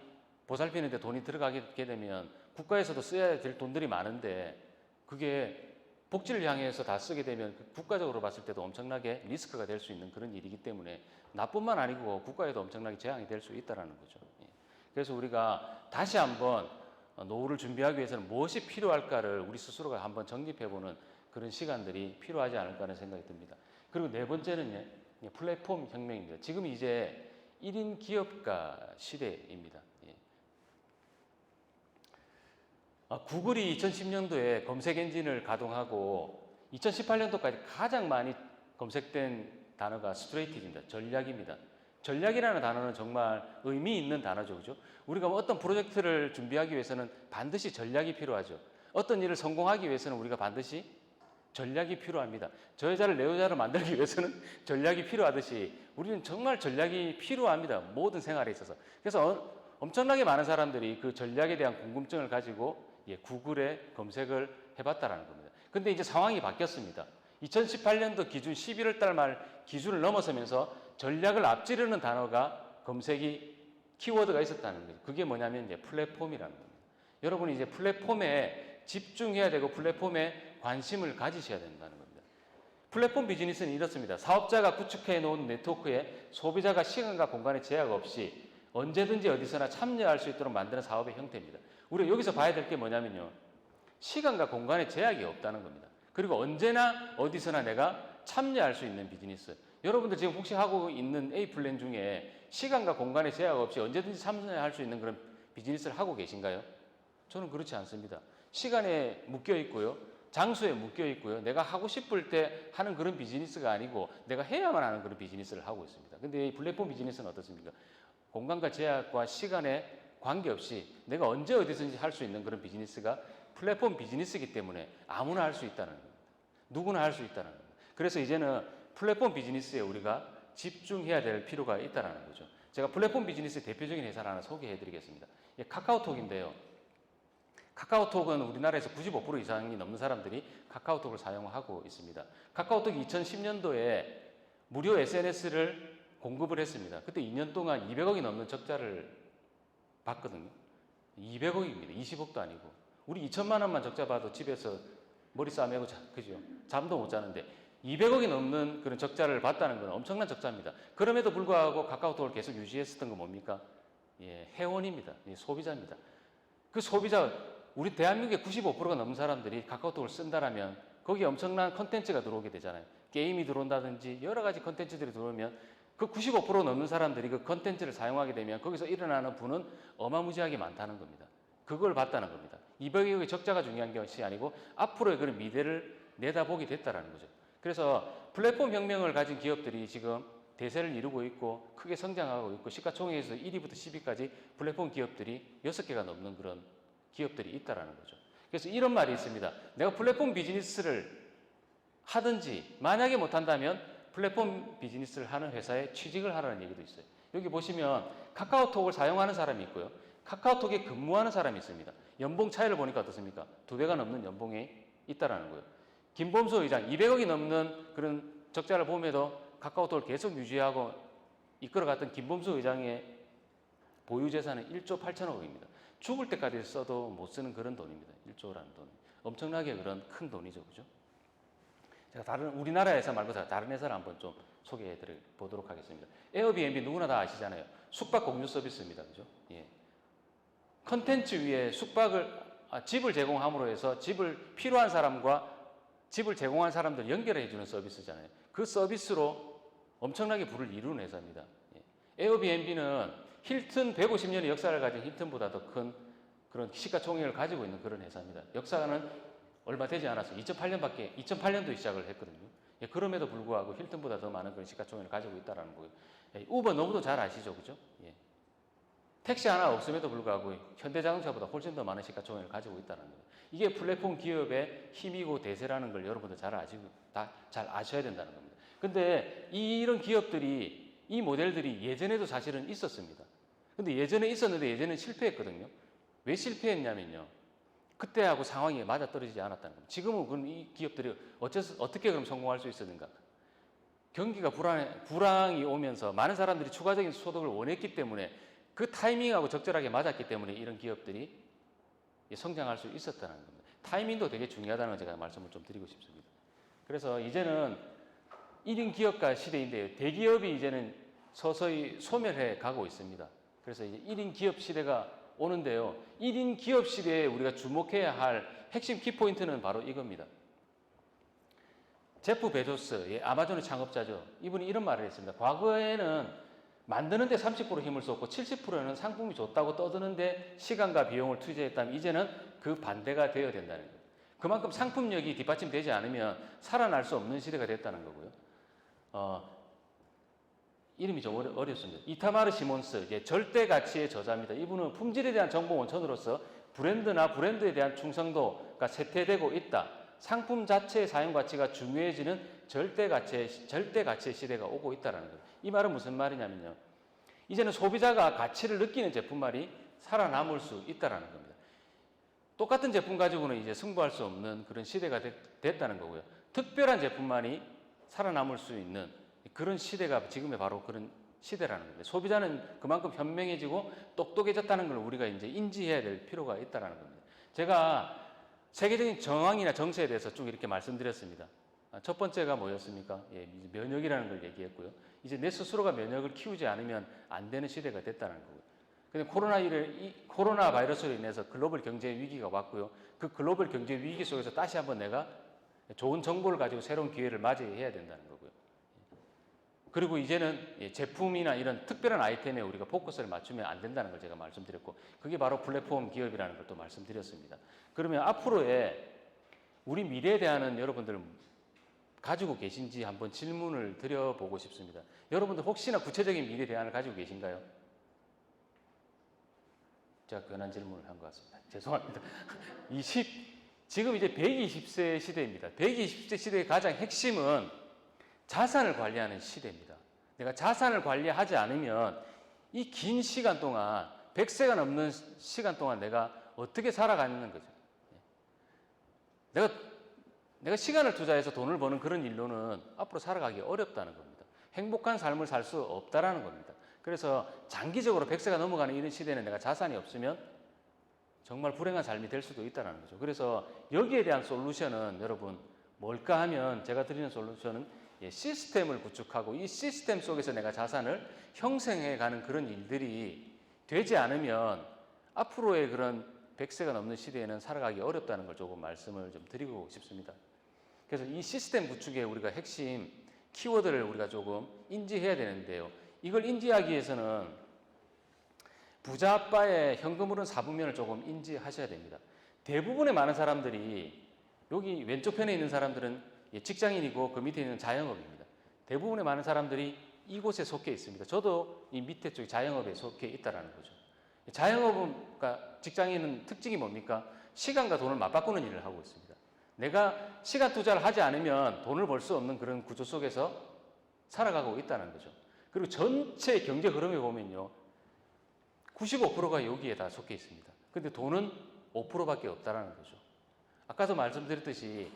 보살피는데 돈이 들어가게 되면 국가에서도 써야 될 돈들이 많은데 그게 복지를 향해서 다 쓰게 되면 국가적으로 봤을 때도 엄청나게 리스크가 될 수 있는 그런 일이기 때문에 나뿐만 아니고 국가에도 엄청나게 재앙이 될 수 있다는 거죠. 그래서 우리가 다시 한번 노후를 준비하기 위해서는 무엇이 필요할까를 우리 스스로가 한번 정립해보는 그런 시간들이 필요하지 않을까 하는 생각이 듭니다. 그리고 네 번째는 플랫폼 혁명입니다. 지금 이제 1인 기업가 시대입니다. 구글이 2010년도에 검색 엔진을 가동하고 2018년도까지 가장 많이 검색된 단어가 스트레이티지입니다. 전략입니다. 전략이라는 단어는 정말 의미 있는 단어죠. 그죠? 우리가 어떤 프로젝트를 준비하기 위해서는 반드시 전략이 필요하죠. 어떤 일을 성공하기 위해서는 우리가 반드시 전략이 필요합니다. 저 여자를 내 여자를 만들기 위해서는 전략이 필요하듯이 우리는 정말 전략이 필요합니다. 모든 생활에 있어서. 그래서 엄청나게 많은 사람들이 그 전략에 대한 궁금증을 가지고 구글에 검색을 해봤다라는 겁니다. 근데 이제 상황이 바뀌었습니다. 2018년도 기준 11월 달 말 기준을 넘어서면서 전략을 앞지르는 단어가 검색이 키워드가 있었다는 거죠. 그게 뭐냐면 이제 플랫폼이라는 겁니다. 여러분이 이제 플랫폼에 집중해야 되고 플랫폼에 관심을 가지셔야 된다는 겁니다. 플랫폼 비즈니스는 이렇습니다. 사업자가 구축해 놓은 네트워크에 소비자가 시간과 공간의 제약 없이 언제든지 어디서나 참여할 수 있도록 만드는 사업의 형태입니다. 우리가 여기서 봐야 될 게 뭐냐면요. 시간과 공간의 제약이 없다는 겁니다. 그리고 언제나 어디서나 내가 참여할 수 있는 비즈니스. 여러분들 지금 혹시 하고 있는 A 플랜 중에 시간과 공간의 제약 없이 언제든지 참여할 수 있는 그런 비즈니스를 하고 계신가요? 저는 그렇지 않습니다. 시간에 묶여 있고요. 장소에 묶여 있고요. 내가 하고 싶을 때 하는 그런 비즈니스가 아니고 내가 해야만 하는 그런 비즈니스를 하고 있습니다. 근데 이 플랫폼 비즈니스는 어떻습니까? 공간과 제약과 시간에 관계없이 내가 언제 어디서든지 할 수 있는 그런 비즈니스가 플랫폼 비즈니스이기 때문에 아무나 할 수 있다는 겁니다. 누구나 할 수 있다는 겁니다. 그래서 이제는 플랫폼 비즈니스에 우리가 집중해야 될 필요가 있다는 거죠. 제가 플랫폼 비즈니스의 대표적인 회사를 하나 소개해 드리겠습니다. 카카오톡인데요. 카카오톡은 우리나라에서 95% 이상이 넘는 사람들이 카카오톡을 사용하고 있습니다. 카카오톡이 2010년도에 무료 SNS를 공급을 했습니다. 그때 2년 동안 200억이 넘는 적자를 봤거든요. 200억입니다. 20억도 아니고. 우리 2천만 원만 적자 봐도 집에서 머리 싸매고 그죠? 잠도 못 자는데 200억이 넘는 그런 적자를 봤다는 건 엄청난 적자입니다. 그럼에도 불구하고 카카오톡을 계속 유지했었던 건 뭡니까? 예, 회원입니다. 예, 소비자입니다. 그 소비자, 우리 대한민국의 95%가 넘는 사람들이 카카오톡을 쓴다라면 거기에 엄청난 컨텐츠가 들어오게 되잖아요. 게임이 들어온다든지 여러 가지 컨텐츠들이 들어오면 그 95% 넘는 사람들이 그 컨텐츠를 사용하게 되면 거기서 일어나는 부는 어마무지하게 많다는 겁니다. 그걸 봤다는 겁니다. 200억의 적자가 중요한 것이 아니고 앞으로의 그런 미래를 내다보게 됐다는 거죠. 그래서 플랫폼 혁명을 가진 기업들이 지금 대세를 이루고 있고 크게 성장하고 있고 시가총액에서 1위부터 10위까지 플랫폼 기업들이 6개가 넘는 그런 기업들이 있다는 거죠. 그래서 이런 말이 있습니다. 내가 플랫폼 비즈니스를 하든지 만약에 못한다면 플랫폼 비즈니스를 하는 회사에 취직을 하라는 얘기도 있어요. 여기 보시면 카카오톡을 사용하는 사람이 있고요. 카카오톡에 근무하는 사람이 있습니다. 연봉 차이를 보니까 어떻습니까? 2배가 넘는 연봉이 있다는 거예요. 김범수 의장 200억이 넘는 그런 적자를 보면서 카카오톡을 계속 유지하고 이끌어갔던 김범수 의장의 보유 재산은 1조 8천억입니다. 죽을 때까지 써도 못 쓰는 그런 돈입니다. 1조라는 돈. 엄청나게 그런 큰 돈이죠. 그죠? 제가 다른 우리나라 회사 말고 다른 회사를 한번 좀 소개해 드려 보도록 하겠습니다. 에어비앤비 누구나 다 아시잖아요. 숙박 공유 서비스입니다. 그죠? 예. 컨텐츠 위에 집을 제공함으로 해서 집을 필요한 사람과 집을 제공한 사람들 연결해 주는 서비스잖아요. 그 서비스로 엄청나게 부를 이루는 회사입니다. 예. 에어비앤비는 힐튼 150년의 역사를 가진 힐튼보다 더 큰 그런 시가총액을 가지고 있는 그런 회사입니다. 역사는 얼마 되지 않았어요. 2008년도에 시작을 했거든요. 예, 그럼에도 불구하고 힐튼보다 더 많은 그런 시가총액을 가지고 있다는 거예요. 예, 우버 너무도 잘 아시죠, 그죠? 예. 택시 하나 없음에도 불구하고 현대자동차보다 훨씬 더 많은 시가총액을 가지고 있다는 거예요. 이게 플랫폼 기업의 힘이고 대세라는 걸 여러분들 잘 아셔야 된다는 겁니다. 근데 이런 기업들이 이 모델들이 예전에도 사실은 있었습니다. 근데 예전에 있었는데 예전에는 실패했거든요. 왜 실패했냐면요. 그때하고 상황이 맞아떨어지지 않았다는 겁니다. 지금은 그럼 이 기업들이 어떻게 그럼 성공할 수 있었는가? 경기가 불황이 오면서 많은 사람들이 추가적인 소득을 원했기 때문에 그 타이밍하고 적절하게 맞았기 때문에 이런 기업들이 성장할 수 있었다는 겁니다. 타이밍도 되게 중요하다는 걸 제가 말씀을 좀 드리고 싶습니다. 그래서 이제는 1인 기업가 시대인데요. 대기업이 이제는 서서히 소멸해 가고 있습니다. 그래서 이제 1인 기업 시대가 오는데요. 1인 기업 시대에 우리가 주목해야 할 핵심 키포인트는 바로 이겁니다. 제프 베조스, 아마존의 창업자죠. 이분이 이런 말을 했습니다. 과거에는 만드는데 30% 힘을 쏟고 70%는 상품이 좋다고 떠드는데 시간과 비용을 투자했다면 이제는 그 반대가 되어야 된다는 거예요. 그만큼 상품력이 뒷받침되지 않으면 살아날 수 없는 시대가 됐다는 거고요. 이름이 좀 어렵습니다. 이타마르 시몬스, 절대 가치의 저자입니다. 이분은 품질에 대한 정보 원천으로서 브랜드나 브랜드에 대한 충성도가 쇠퇴되고 있다. 상품 자체의 사용 가치가 중요해지는 절대 가치의 시대가 오고 있다는 거예요. 이 말은 무슨 말이냐면요. 이제는 소비자가 가치를 느끼는 제품만이 살아남을 수 있다는 겁니다. 똑같은 제품 가지고는 이제 승부할 수 없는 그런 시대가 됐다는 거고요. 특별한 제품만이 살아남을 수 있는 그런 시대가 지금의 바로 그런 시대라는 겁니다. 소비자는 그만큼 현명해지고 똑똑해졌다는 걸 우리가 이제 인지해야 될 필요가 있다는 겁니다. 제가 세계적인 정황이나 정세에 대해서 쭉 이렇게 말씀드렸습니다. 첫 번째가 뭐였습니까? 면역이라는 걸 얘기했고요. 이제 내 스스로가 면역을 키우지 않으면 안 되는 시대가 됐다는 거고요. 근데 코로나 바이러스로 인해서 글로벌 경제 위기가 왔고요. 그 글로벌 경제 위기 속에서 다시 한번 내가 좋은 정보를 가지고 새로운 기회를 맞이해야 된다는 거고요. 그리고 이제는 제품이나 이런 특별한 아이템에 우리가 포커스를 맞추면 안 된다는 걸 제가 말씀드렸고, 그게 바로 플랫폼 기업이라는 걸 또 말씀드렸습니다. 그러면 앞으로의 우리 미래에 대한 여러분들 가지고 계신지 한번 질문을 드려보고 싶습니다. 여러분들 혹시나 구체적인 미래 대안을 가지고 계신가요? 제가 괜한 질문을 한 것 같습니다. 죄송합니다. 지금 이제 120세 시대입니다. 120세 시대의 가장 핵심은 자산을 관리하는 시대입니다. 내가 자산을 관리하지 않으면 이 긴 시간 동안, 100세가 넘는 시간 동안 내가 어떻게 살아가는 거죠. 내가 시간을 투자해서 돈을 버는 그런 일로는 앞으로 살아가기 어렵다는 겁니다. 행복한 삶을 살 수 없다라는 겁니다. 그래서 장기적으로 100세가 넘어가는 이런 시대는 내가 자산이 없으면 정말 불행한 삶이 될 수도 있다는 거죠. 그래서 여기에 대한 솔루션은 여러분 뭘까 하면, 제가 드리는 솔루션은 시스템을 구축하고 이 시스템 속에서 내가 자산을 형성해 가는 그런 일들이 되지 않으면 앞으로의 그런 100세가 넘는 시대에는 살아가기 어렵다는 걸 조금 말씀을 좀 드리고 싶습니다. 그래서 이 시스템 구축의 우리가 핵심 키워드를 우리가 조금 인지해야 되는데요. 이걸 인지하기 위해서는 부자 아빠의 현금 흐름 4분면을 조금 인지하셔야 됩니다. 대부분의 많은 사람들이, 여기 왼쪽 편에 있는 사람들은 직장인이고 그 밑에 있는 자영업입니다. 대부분의 많은 사람들이 이곳에 속해 있습니다. 저도 이 밑에 쪽 자영업에 속해 있다는 거죠. 자영업은, 그러니까 직장인은 특징이 뭡니까? 시간과 돈을 맞바꾸는 일을 하고 있습니다. 내가 시간 투자를 하지 않으면 돈을 벌 수 없는 그런 구조 속에서 살아가고 있다는 거죠. 그리고 전체 경제 흐름에 보면요, 95%가 여기에 다 속해 있습니다. 근데 돈은 5%밖에 없다는 거죠. 아까도 말씀드렸듯이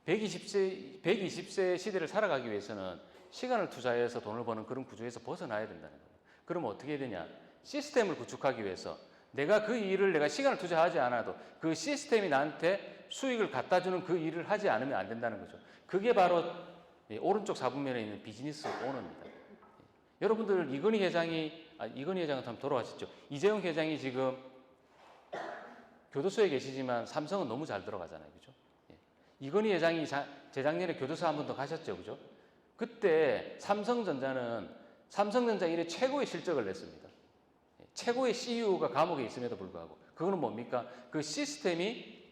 120세 시대를 살아가기 위해서는 시간을 투자해서 돈을 버는 그런 구조에서 벗어나야 된다는 거예요. 그러면 어떻게 해야 되냐? 시스템을 구축하기 위해서 내가 그 일을, 내가 시간을 투자하지 않아도 그 시스템이 나한테 수익을 갖다 주는 그 일을 하지 않으면 안 된다는 거죠. 그게 바로 오른쪽 4분면에 있는 비즈니스 오너입니다. 여러분들 이건희 회장은 참 돌아가셨죠. 이재용 회장이 지금 교도소에 계시지만 삼성은 너무 잘 들어가잖아요. 그죠? 이건희 회장이 재작년에 교도소 한 번 더 가셨죠. 그죠? 그때 삼성전자 이래 최고의 실적을 냈습니다. 최고의 CEO가 감옥에 있음에도 불구하고. 그거는 뭡니까? 그 시스템이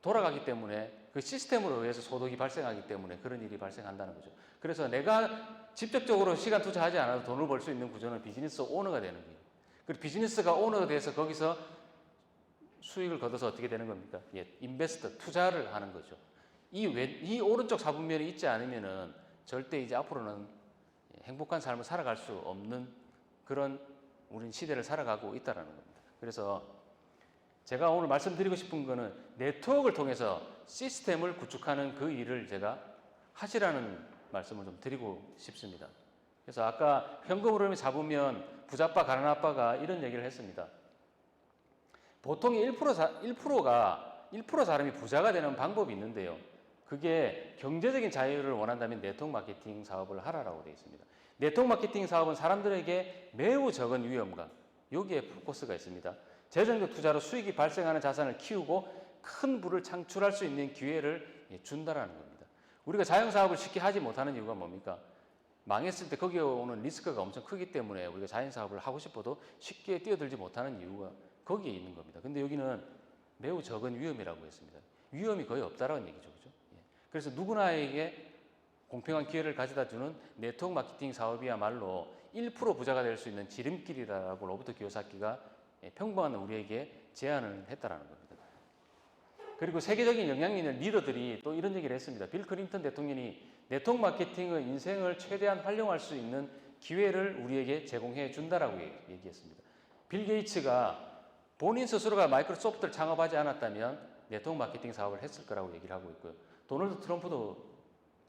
돌아가기 때문에, 그 시스템으로 의해서 소득이 발생하기 때문에 그런 일이 발생한다는 거죠. 그래서 내가 직접적으로 시간 투자하지 않아도 돈을 벌 수 있는 구조는 비즈니스 오너가 되는 거예요. 그리고 비즈니스가 오너가 돼서 거기서 수익을 거둬서 어떻게 되는 겁니까? 인베스터, 투자를 하는 거죠. 이 오른쪽 4분면이 있지 않으면은 절대 이제 앞으로는 행복한 삶을 살아갈 수 없는 그런 우린 시대를 살아가고 있다는 겁니다. 그래서 제가 오늘 말씀드리고 싶은 거는 네트워크를 통해서 시스템을 구축하는 그 일을 제가 하시라는 말씀을 좀 드리고 싶습니다. 그래서 아까 현금 흐름을 잡으면 부자빠 가난아빠가 이런 얘기를 했습니다. 보통 1% 사람이 부자가 되는 방법이 있는데요. 그게 경제적인 자유를 원한다면 네트워크 마케팅 사업을 하라라고 되어 있습니다. 네트워크 마케팅 사업은 사람들에게 매우 적은 위험과 여기에 포커스가 있습니다. 재정적 투자로 수익이 발생하는 자산을 키우고 큰 부를 창출할 수 있는 기회를 준다라는 겁니다. 우리가 자영사업을 쉽게 하지 못하는 이유가 뭡니까? 망했을 때 거기에 오는 리스크가 엄청 크기 때문에 우리가 자영사업을 하고 싶어도 쉽게 뛰어들지 못하는 이유가 거기에 있는 겁니다. 근데 여기는 매우 적은 위험이라고 했습니다. 위험이 거의 없다라는 얘기죠. 그죠? 그래서 누구나에게 공평한 기회를 가져다 주는 네트워크 마케팅 사업이야말로 1% 부자가 될 수 있는 지름길이라고 로버트 기요사키가 평범한 우리에게 제안을 했다라는 겁니다. 그리고 세계적인 영향력 있는 리더들이 또 이런 얘기를 했습니다. 빌 클린턴 대통령이 네트워크 마케팅의 인생을 최대한 활용할 수 있는 기회를 우리에게 제공해 준다라고 얘기했습니다. 빌 게이츠가 본인 스스로가 마이크로소프트를 창업하지 않았다면 네트워크 마케팅 사업을 했을 거라고 얘기를 하고 있고요. 도널드 트럼프도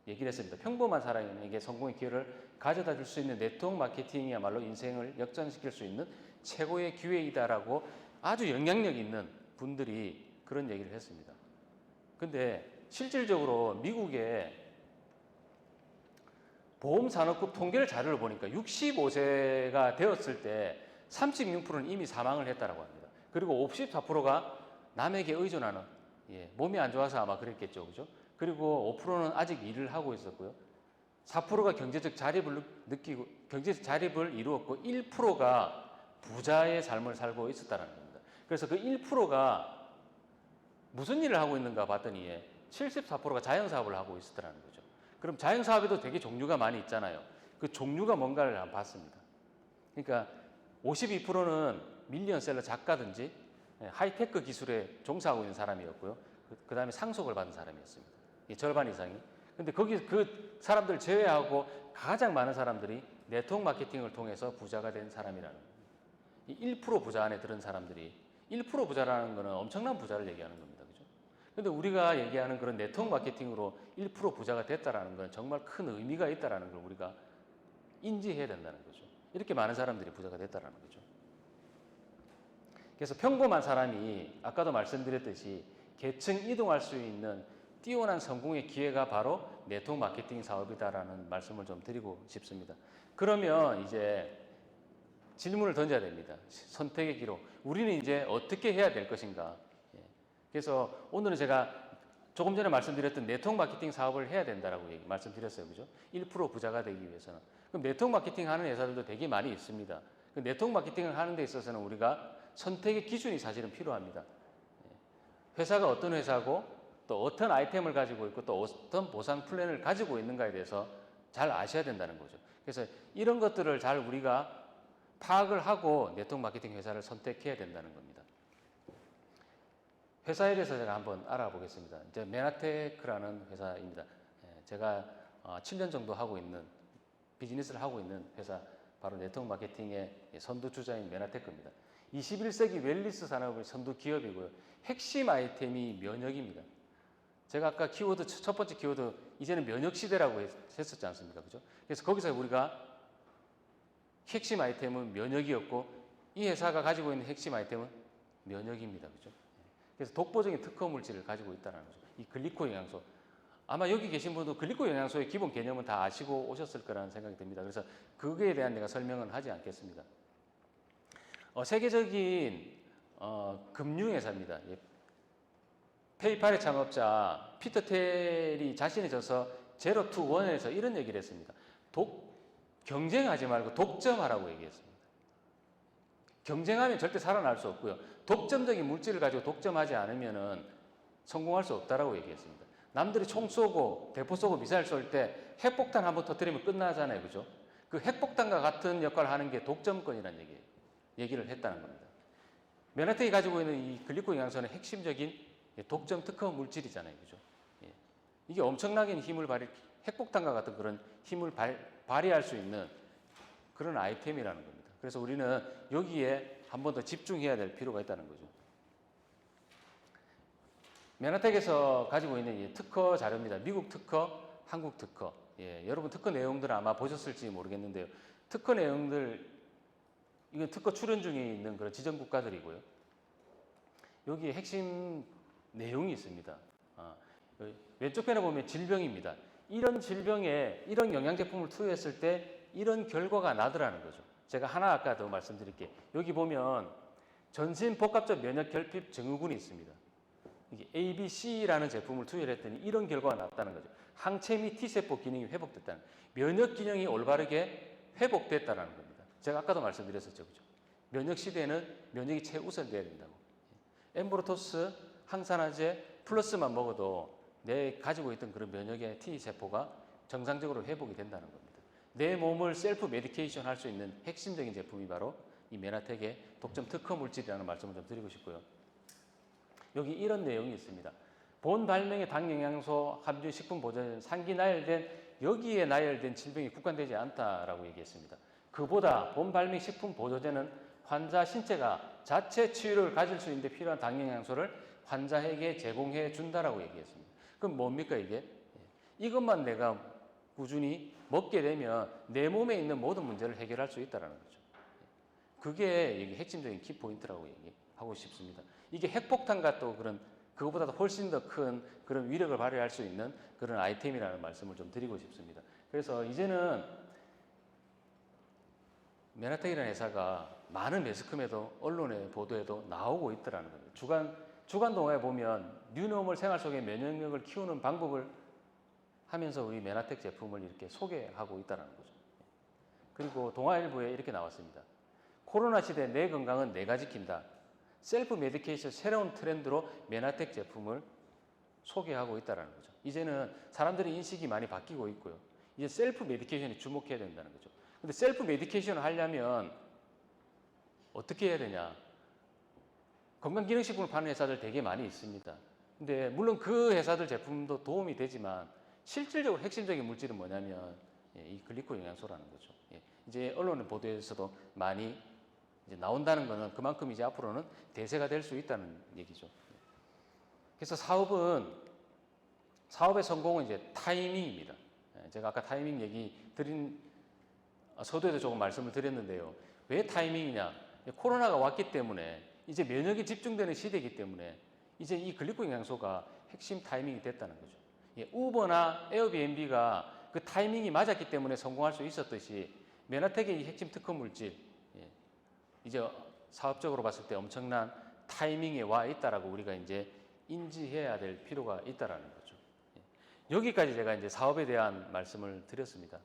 얘기를 했습니다. 평범한 사람에게 성공의 기회를 가져다 줄 수 있는 네트워크 마케팅이야말로 인생을 역전시킬 수 있는 최고의 기회이다라고 아주 영향력 있는 분들이 그런 얘기를 했습니다. 근데 실질적으로 미국의 보험산업국 통계를 자료를 보니까 65세가 되었을 때 36%는 이미 사망을 했다라고 합니다. 그리고 54%가 남에게 의존하는, 몸이 안 좋아서 아마 그랬겠죠, 그죠? 그리고 5%는 아직 일을 하고 있었고요. 4%가 경제적 자립을 이루었고 1%가 부자의 삶을 살고 있었다는 겁니다. 그래서 그 1%가 무슨 일을 하고 있는가 봤더니 74%가 자영사업을 하고 있었다는 거죠. 그럼 자영사업에도 되게 종류가 많이 있잖아요. 그 종류가 뭔가를 한번 봤습니다. 그러니까 52%는 밀리언셀러 작가든지 하이테크 기술에 종사하고 있는 사람이었고요. 그 다음에 상속을 받은 사람이었습니다. 절반 이상이. 근데 거기 그 사람들 제외하고 가장 많은 사람들이 네트워크 마케팅을 통해서 부자가 된 사람이라는 거예요. 이 1% 부자 안에 들은 사람들이 1% 부자라는 거는 엄청난 부자를 얘기하는 겁니다. 그죠? 근데 우리가 얘기하는 그런 네트워크 마케팅으로 1% 부자가 됐다라는 건 정말 큰 의미가 있다라는 걸 우리가 인지해야 된다는 거죠. 이렇게 많은 사람들이 부자가 됐다라는 거죠. 그래서 평범한 사람이 아까도 말씀드렸듯이 계층 이동할 수 있는 뛰어난 성공의 기회가 바로 네트워크 마케팅 사업이다라는 말씀을 좀 드리고 싶습니다. 그러면 이제 질문을 던져야 됩니다. 선택의 기로. 우리는 이제 어떻게 해야 될 것인가. 그래서 오늘은 제가 조금 전에 말씀드렸던 네트워크 마케팅 사업을 해야 된다라고 말씀드렸어요. 그죠? 1% 부자가 되기 위해서는. 그럼 네트워크 마케팅 하는 회사들도 되게 많이 있습니다. 그 네트워크 마케팅을 하는 데 있어서는 우리가 선택의 기준이 사실은 필요합니다. 회사가 어떤 회사고 또 어떤 아이템을 가지고 있고 또 어떤 보상 플랜을 가지고 있는가에 대해서 잘 아셔야 된다는 거죠. 그래서 이런 것들을 잘 우리가 파악을 하고 네트워크 마케팅 회사를 선택해야 된다는 겁니다. 회사에 대해서 제가 한번 알아보겠습니다. 이제 메나테크라는 회사입니다. 제가 7년 정도 하고 있는 비즈니스를 하고 있는 회사 바로 네트워크 마케팅의 선두주자인 메나테크입니다. 21세기 웰니스 산업의 선두 기업이고요. 핵심 아이템이 면역입니다. 제가 아까 키워드 첫 번째 키워드 이제는 면역 시대라고 했었지 않습니까? 그죠? 그래서 거기서 우리가 핵심 아이템은 면역이었고 이 회사가 가지고 있는 핵심 아이템은 면역입니다. 그죠? 그래서 독보적인 특허 물질을 가지고 있다는 거죠. 이 글리코 영양소. 아마 여기 계신 분도 글리코 영양소의 기본 개념은 다 아시고 오셨을 거라는 생각이 듭니다. 그래서 그거에 대한 내가 설명은 하지 않겠습니다. 세계적인 금융회사입니다. 페이팔의 창업자 피터 텔이 자신이 져서 제로 투 원에서 이런 얘기를 했습니다. 경쟁하지 말고 독점하라고 얘기했습니다. 경쟁하면 절대 살아날 수 없고요. 독점적인 물질을 가지고 독점하지 않으면 성공할 수 없다라고 얘기했습니다. 남들이 총 쏘고 대포 쏘고 미사일 쏠 때 핵폭탄 한번 터뜨리면 끝나잖아요. 그죠? 그 핵폭탄과 같은 역할을 하는 게 독점권이라는 얘기를 했다는 겁니다. 면역력이 가지고 있는 이 글리코 영양소는 핵심적인 독점 특허 물질이잖아요. 그죠? 이게 엄청나게 힘을 핵폭탄과 같은 그런 힘을 발휘할 수 있는 그런 아이템이라는 겁니다. 그래서 우리는 여기에 한 번 더 집중해야 될 필요가 있다는 거죠. 메나텍에서 가지고 있는 이 특허 자료입니다. 미국 특허, 한국 특허. 여러분 특허 내용들은 아마 보셨을지 모르겠는데요. 특허 내용들, 이건 특허 출연 중에 있는 그런 지정 국가들이고요. 여기에 핵심 내용이 있습니다. 왼쪽 편에 보면 질병입니다. 이런 질병에 이런 영양 제품을 투여했을 때 이런 결과가 나더라는 거죠. 제가 하나 아까 더 말씀드릴게요. 여기 보면 전신 복합적 면역 결핍 증후군이 있습니다. 이게 ABC라는 제품을 투여했더니 이런 결과가 났다는 거죠. 항체 및 T세포 기능이 회복됐다는 거예요. 면역 기능이 올바르게 회복됐다는 겁니다. 제가 아까도 말씀드렸었죠. 그죠? 면역 시대에는 면역이 최우선돼야 된다고. 엠브로토스, 항산화제, 플러스만 먹어도 내 가지고 있던 그런 면역의 T세포가 정상적으로 회복이 된다는 겁니다. 내 몸을 셀프 메디케이션 할 수 있는 핵심적인 제품이 바로 이 메나텍의 독점 특허 물질이라는 말씀을 좀 드리고 싶고요. 여기 이런 내용이 있습니다. 본 발명의 당 영양소 함유 식품 보존 상기 나열된 여기에 나열된 질병이 국한되지 않다라고 얘기했습니다. 그보다 본 발명 식품 보조제는 환자 신체가 자체 치유를 가질 수 있는 데 필요한 당 영양소를 환자에게 제공해 준다라고 얘기했습니다. 그럼 뭡니까 이게? 이것만 내가 꾸준히 먹게 되면 내 몸에 있는 모든 문제를 해결할 수 있다는 거죠. 그게 이게 핵심적인 키포인트라고 얘기하고 싶습니다. 이게 핵폭탄과 또 그것보다 훨씬 더 큰 그런 위력을 발휘할 수 있는 그런 아이템이라는 말씀을 좀 드리고 싶습니다. 그래서 이제는 메나텍이라는 회사가 많은 매스컴에도 언론의 보도에도 나오고 있더라는 거예요. 주간 동화에 보면 뉴노멀 생활 속의 면역력을 키우는 방법을 하면서 우리 메나텍 제품을 이렇게 소개하고 있다는 거죠. 그리고 동아일보에 이렇게 나왔습니다. 코로나 시대 내 건강은 내가 지킨다. 셀프 메디케이션 새로운 트렌드로 메나텍 제품을 소개하고 있다는 거죠. 이제는 사람들의 인식이 많이 바뀌고 있고요. 이제 셀프 메디케이션에 주목해야 된다는 거죠. 근데 셀프 메디케이션을 하려면 어떻게 해야 되냐? 건강기능식품을 파는 회사들 되게 많이 있습니다. 근데 물론 그 회사들 제품도 도움이 되지만 실질적으로 핵심적인 물질은 뭐냐면 이 글리코 영양소라는 거죠. 이제 언론 보도에서도 많이 이제 나온다는 것은 그만큼 이제 앞으로는 대세가 될 수 있다는 얘기죠. 그래서 사업의 성공은 이제 타이밍입니다. 제가 아까 타이밍 얘기 드린 서두에도 조금 말씀을 드렸는데요. 왜 타이밍이냐? 코로나가 왔기 때문에 이제 면역이 집중되는 시대이기 때문에 이제 이 글리코 영양소가 핵심 타이밍이 됐다는 거죠. 우버나 에어비앤비가 그 타이밍이 맞았기 때문에 성공할 수 있었듯이 메나텍의 이 핵심 특허 물질 이제 사업적으로 봤을 때 엄청난 타이밍에 와 있다라고 우리가 이제 인지해야 될 필요가 있다라는 거죠. 여기까지 제가 이제 사업에 대한 말씀을 드렸습니다.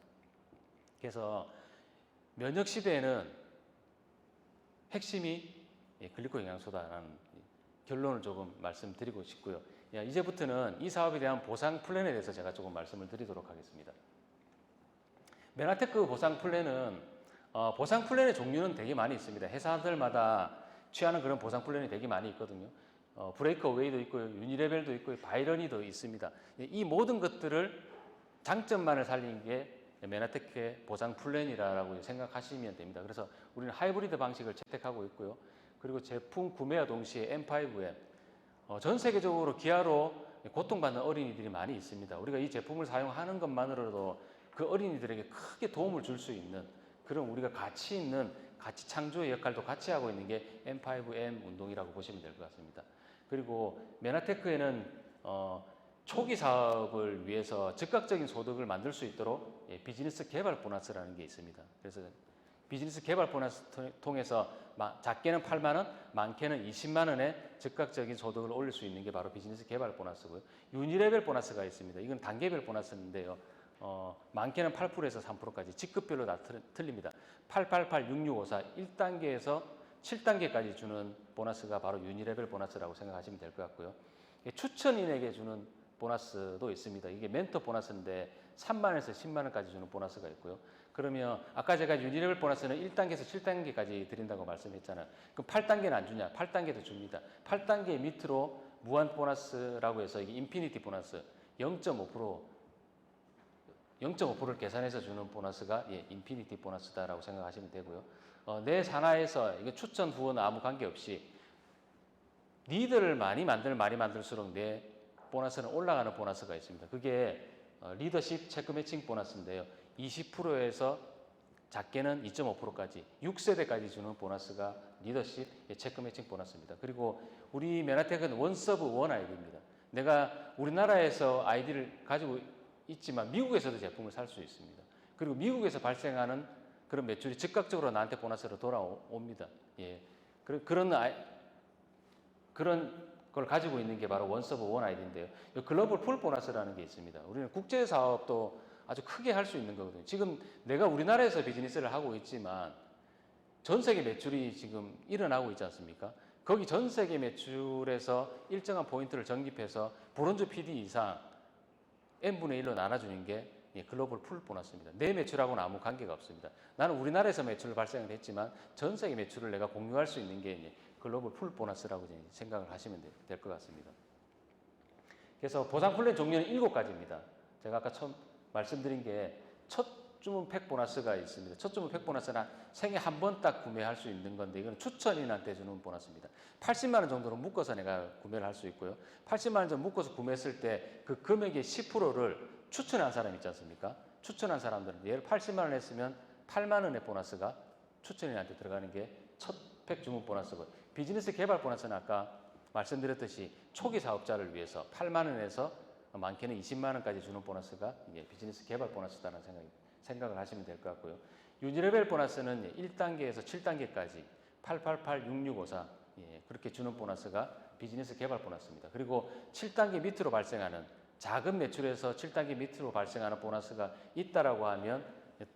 그래서 면역 시대에는 핵심이 글리코 영양소다라는 결론을 조금 말씀드리고 싶고요. 이제부터는 이 사업에 대한 보상 플랜에 대해서 제가 조금 말씀을 드리도록 하겠습니다. 메나테크 보상 플랜은 보상 플랜의 종류는 되게 많이 있습니다. 회사들마다 취하는 그런 보상 플랜이 되게 많이 있거든요. 브레이크어웨이도 있고요, 유니레벨도 있고요, 바이러니도 있습니다. 이 모든 것들을 장점만을 살린 게 메나테크의 보상 플랜이라고 생각하시면 됩니다. 그래서 우리는 하이브리드 방식을 채택하고 있고요. 그리고 제품 구매와 동시에 M5M 전 세계적으로 기아로 고통받는 어린이들이 많이 있습니다. 우리가 이 제품을 사용하는 것만으로도 그 어린이들에게 크게 도움을 줄 수 있는 그런 우리가 가치 있는 가치 창조의 역할도 같이 하고 있는 게 M5M 운동이라고 보시면 될 것 같습니다. 그리고 메나테크에는 초기 사업을 위해서 즉각적인 소득을 만들 수 있도록 비즈니스 개발 보너스라는 게 있습니다. 그래서 비즈니스 개발 보너스 통해서 작게는 8만 원, 많게는 20만 원의 즉각적인 소득을 올릴 수 있는 게 바로 비즈니스 개발 보너스고요. 유니레벨 보너스가 있습니다. 이건 단계별 보너스인데요. 많게는 8%에서 3%까지 직급별로 다 틀립니다. 888, 6654, 1단계에서 7단계까지 주는 보너스가 바로 유니레벨 보너스라고 생각하시면 될 것 같고요. 추천인에게 주는 보너스도 있습니다. 이게 멘토 보너스인데 3만 원에서 10만 원까지 주는 보너스가 있고요. 그러면 아까 제가 유니레벨 보너스는 1단계에서 7단계까지 드린다고 말씀했잖아요. 그럼 8단계는 안 주냐? 8단계도 줍니다. 8단계 밑으로 무한 보너스라고 해서 이게 인피니티 보너스 0.5%를 계산해서 주는 보너스가 인피니티 보너스다라고 생각하시면 되고요. 내 산하에서 이게 추천 후원 아무 관계없이 리더를 많이 만들수록 내 보너스는 올라가는 보너스가 있습니다. 그게 리더십 체크 매칭 보너스인데요. 20%에서 작게는 2.5%까지 6세대까지 주는 보너스가 리더십 체크 매칭 보너스입니다. 그리고 우리 메나텍은 원 서브 원 아이디입니다. 내가 우리나라에서 아이디를 가지고 있지만 미국에서도 제품을 살 수 있습니다. 그리고 미국에서 발생하는 그런 매출이 즉각적으로 나한테 보너스로 돌아옵니다. 그런 걸 가지고 있는 게 바로 원 서브 원 아이디인데요. 글로벌 풀 보너스라는 게 있습니다. 우리는 국제 사업도 아주 크게 할 수 있는 거거든요. 지금 내가 우리나라에서 비즈니스를 하고 있지만 전 세계 매출이 지금 일어나고 있지 않습니까? 거기 전 세계 매출에서 일정한 포인트를 적립해서 브론즈 PD 이상 n분의 1로 나눠주는 게 글로벌 풀 보너스입니다. 내 매출하고는 아무 관계가 없습니다. 나는 우리나라에서 매출을 발생을 했지만 전 세계 매출을 내가 공유할 수 있는 게 글로벌 풀 보너스라고 생각을 하시면 될 것 같습니다. 그래서 보상 플랜 종류는 7가지입니다. 제가 아까 처음 말씀드린 게 첫 주문 팩 보너스가 있습니다. 첫 주문 팩 보너스는 생애 한 번 딱 구매할 수 있는 건데 이건 추천인한테 주는 보너스입니다. 80만 원 정도로 묶어서 내가 구매를 할 수 있고요. 80만 원 정도 묶어서 구매했을 때 그 금액의 10%를 추천한 사람 있지 않습니까? 추천한 사람들은 예를 80만 원 했으면 8만 원의 보너스가 추천인한테 들어가는 게 첫 팩 주문 보너스고 비즈니스 개발 보너스는 아까 말씀드렸듯이 초기 사업자를 위해서 8만 원에서 많게는 20만 원까지 주는 보너스가 이게 비즈니스 개발 보너스다는 생각을 하시면 될 것 같고요. 유니레벨 보너스는 1단계에서 7단계까지 888, 6654 그렇게 주는 보너스가 비즈니스 개발 보너스입니다. 그리고 7단계 밑으로 발생하는 작은 매출에서 7단계 밑으로 발생하는 보너스가 있다라고 하면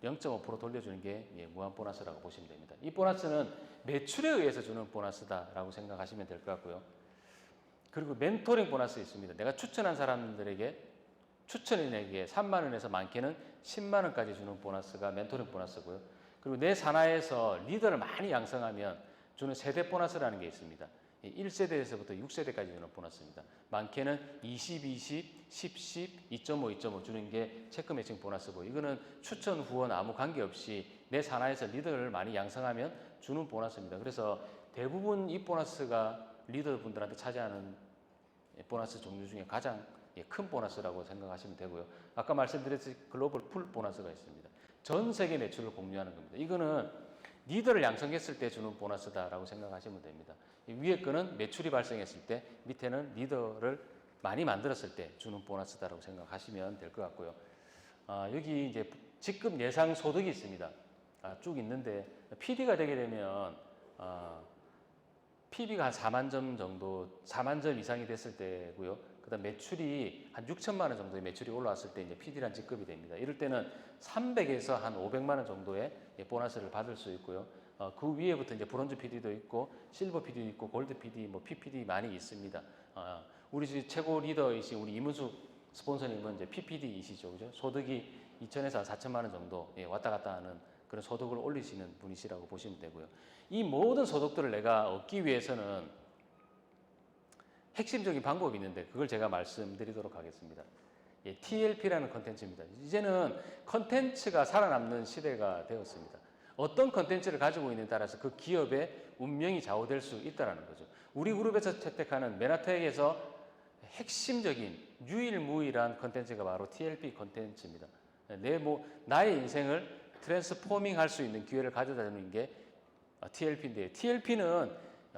0.5% 돌려주는 게 무한 보너스라고 보시면 됩니다. 이 보너스는 매출에 의해서 주는 보너스다라고 생각하시면 될 것 같고요. 그리고 멘토링 보너스 있습니다. 내가 추천한 사람들에게 추천인에게 3만 원에서 많게는 10만 원까지 주는 보너스가 멘토링 보너스고요. 그리고 내 산하에서 리더를 많이 양성하면 주는 세대 보너스라는 게 있습니다. 1세대에서부터 6세대까지 주는 보너스입니다. 많게는 20, 20, 10, 10, 2.5, 2.5 주는 게 체크 매칭 보너스고, 이거는 추천, 후원 아무 관계없이 내 산하에서 리더를 많이 양성하면 주는 보너스입니다. 그래서 대부분 이 보너스가 리더분들한테 차지하는 보너스 종류 중에 가장 큰 보너스라고 생각하시면 되고요. 아까 말씀드렸듯이 글로벌 풀 보너스가 있습니다. 전 세계 매출을 공유하는 겁니다. 이거는 리더를 양성했을 때 주는 보너스다라고 생각하시면 됩니다. 위에 거는 매출이 발생했을 때, 밑에는 리더를 많이 만들었을 때 주는 보너스다라고 생각하시면 될 것 같고요. 여기 이제 직급 예상 소득이 있습니다. 쭉 있는데 PD가 되게 되면 PB가 한 4만 점 정도, 4만 점 이상이 됐을 때고요. 그다음 매출이 한 6천만 원 정도의 매출이 올라왔을 때 이제 PD란 직급이 됩니다. 이럴 때는 300에서 한 500만 원 정도의 보너스를 받을 수 있고요. 그 위에부터 이제 브론즈 PD도 있고, 실버 PD도 있고, 골드 PD, 뭐 PPD 많이 있습니다. 우리 최고 리더이신 우리 이문수 스폰서님은 이제 PPD이시죠, 그죠? 소득이 2천에서 4천만 원 정도 왔다 갔다 하는 그런 소득을 올리시는 분이시라고 보시면 되고요. 이 모든 소득들을 내가 얻기 위해서는 핵심적인 방법이 있는데 그걸 제가 말씀드리도록 하겠습니다. TLP라는 컨텐츠입니다. 이제는 컨텐츠가 살아남는 시대가 되었습니다. 어떤 컨텐츠를 가지고 있느냐에 따라서 그 기업의 운명이 좌우될 수 있다는 거죠. 우리 그룹에서 채택하는 메나텍에서 핵심적인 유일무이한 컨텐츠가 바로 TLP 컨텐츠입니다. 나의 인생을 트랜스포밍 할 수 있는 기회를 가져다 주는 게 TLP인데요. TLP는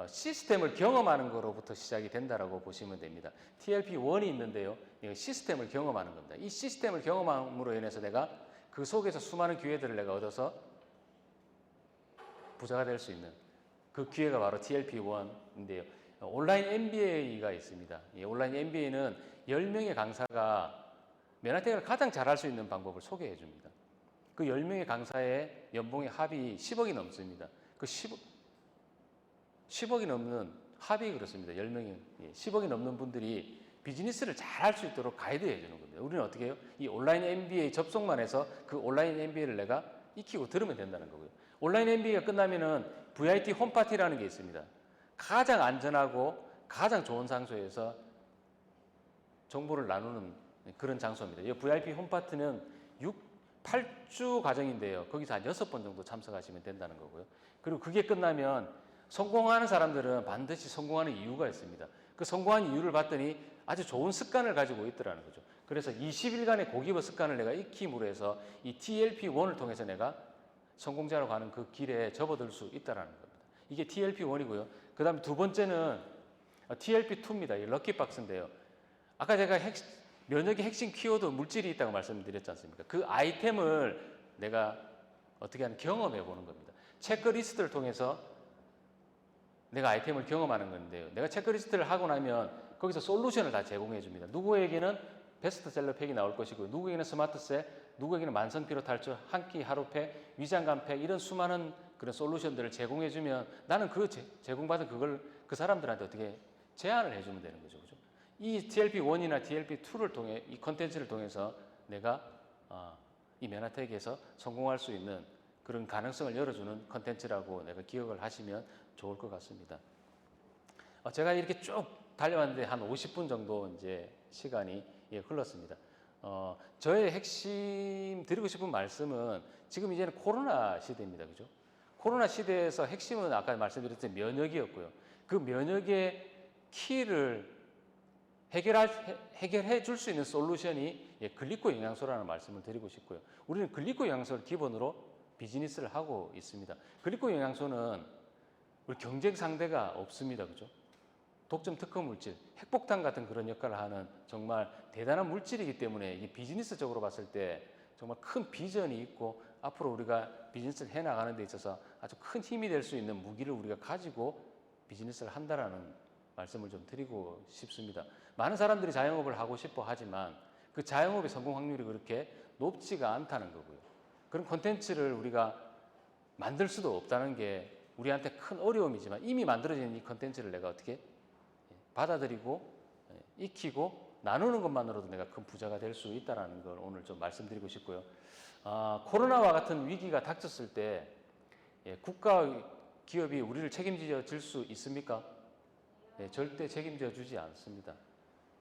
시스템을 경험하는 것로부터 시작이 된다라고 보시면 됩니다. TLP1이 있는데요. 시스템을 경험하는 겁니다. 이 시스템을 경험함으로 인해서 내가 그 속에서 수많은 기회들을 내가 얻어서 부자가 될 수 있는 그 기회가 바로 TLP1인데요. 온라인 MBA가 있습니다. 온라인 MBA는 10명의 강사가 메나텍을 가장 잘할 수 있는 방법을 소개해 줍니다. 그 10명의 강사의 연봉의 합이 10억이 넘습니다. 그 10억이 넘는 합이 그렇습니다. 10명이 10억이 넘는 분들이 비즈니스를 잘 할 수 있도록 가이드해 주는 겁니다. 우리는 어떻게 해요? 이 온라인 MBA 접속만 해서 그 온라인 MBA를 내가 익히고 들으면 된다는 거고요. 온라인 MBA가 끝나면은 VIT 홈파티라는 게 있습니다. 가장 안전하고 가장 좋은 장소에서 정보를 나누는 그런 장소입니다. 이 VIP 홈파티는 8주 과정인데요. 거기서 한 6번 정도 참석하시면 된다는 거고요. 그리고 그게 끝나면 성공하는 사람들은 반드시 성공하는 이유가 있습니다. 그 성공한 이유를 봤더니 아주 좋은 습관을 가지고 있더라는 거죠. 그래서 20일간의 고기버 습관을 내가 익힘으로 해서 이 TLP1을 통해서 내가 성공자로 가는 그 길에 접어들 수 있다는 겁니다. 이게 TLP1이고요. 그 다음에 두 번째는 TLP2입니다. 이 럭키박스인데요. 아까 제가 면역의 핵심 키워드 물질이 있다고 말씀드렸지 않습니까? 그 아이템을 내가 어떻게 하는 경험해 보는 겁니다. 체크리스트를 통해서 내가 아이템을 경험하는 건데요. 내가 체크리스트를 하고 나면 거기서 솔루션을 다 제공해 줍니다. 누구에게는 베스트셀러 팩이 나올 것이고, 누구에게는 스마트셋, 누구에게는 만성피로 탈출, 한 끼 하루팩, 위장감팩, 이런 수많은 그런 솔루션들을 제공해 주면 나는 그 제공받은 그걸 그 사람들한테 어떻게 제안을 해주면 되는 거죠. 그죠? 이 TLP1이나 TLP2를 통해, 이 컨텐츠를 통해서 내가 이 메나텍에서 성공할 수 있는 그런 가능성을 열어주는 컨텐츠라고 내가 기억을 하시면 좋을 것 같습니다. 제가 이렇게 쭉 달려왔는데 한 50분 정도 이제 시간이 흘렀습니다. 저의 핵심 드리고 싶은 말씀은 지금 이제는 코로나 시대입니다. 그죠? 코로나 시대에서 핵심은 아까 말씀드렸던 면역이었고요. 그 면역의 키를 해결해 줄 수 있는 솔루션이 글리코 영양소라는 말씀을 드리고 싶고요. 우리는 글리코 영양소를 기본으로 비즈니스를 하고 있습니다. 글리코 영양소는 우리 경쟁 상대가 없습니다. 그죠? 독점 특허 물질, 핵폭탄 같은 그런 역할을 하는 정말 대단한 물질이기 때문에 이 비즈니스적으로 봤을 때 정말 큰 비전이 있고 앞으로 우리가 비즈니스를 해나가는 데 있어서 아주 큰 힘이 될 수 있는 무기를 우리가 가지고 비즈니스를 한다라는 말씀을 좀 드리고 싶습니다. 많은 사람들이 자영업을 하고 싶어 하지만 그 자영업의 성공 확률이 그렇게 높지가 않다는 거고요. 그런 콘텐츠를 우리가 만들 수도 없다는 게 우리한테 큰 어려움이지만 이미 만들어진 이 콘텐츠를 내가 어떻게 받아들이고 익히고 나누는 것만으로도 내가 큰 부자가 될 수 있다는 걸 오늘 좀 말씀드리고 싶고요. 코로나와 같은 위기가 닥쳤을 때 국가 기업이 우리를 책임져 줄 수 있습니까? 절대 책임져 주지 않습니다.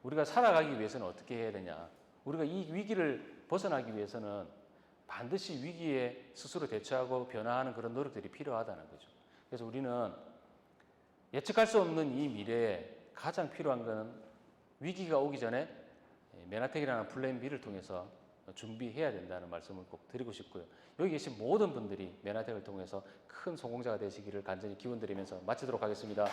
우리가 살아가기 위해서는 어떻게 해야 되냐? 우리가 이 위기를 벗어나기 위해서는 반드시 위기에 스스로 대처하고 변화하는 그런 노력들이 필요하다는 거죠. 그래서 우리는 예측할 수 없는 이 미래에 가장 필요한 것은 위기가 오기 전에 맨하텍이라는 플랜 B를 통해서 준비해야 된다는 말씀을 꼭 드리고 싶고요. 여기 계신 모든 분들이 맨하텍을 통해서 큰 성공자가 되시기를 간절히 기원드리면서 마치도록 하겠습니다.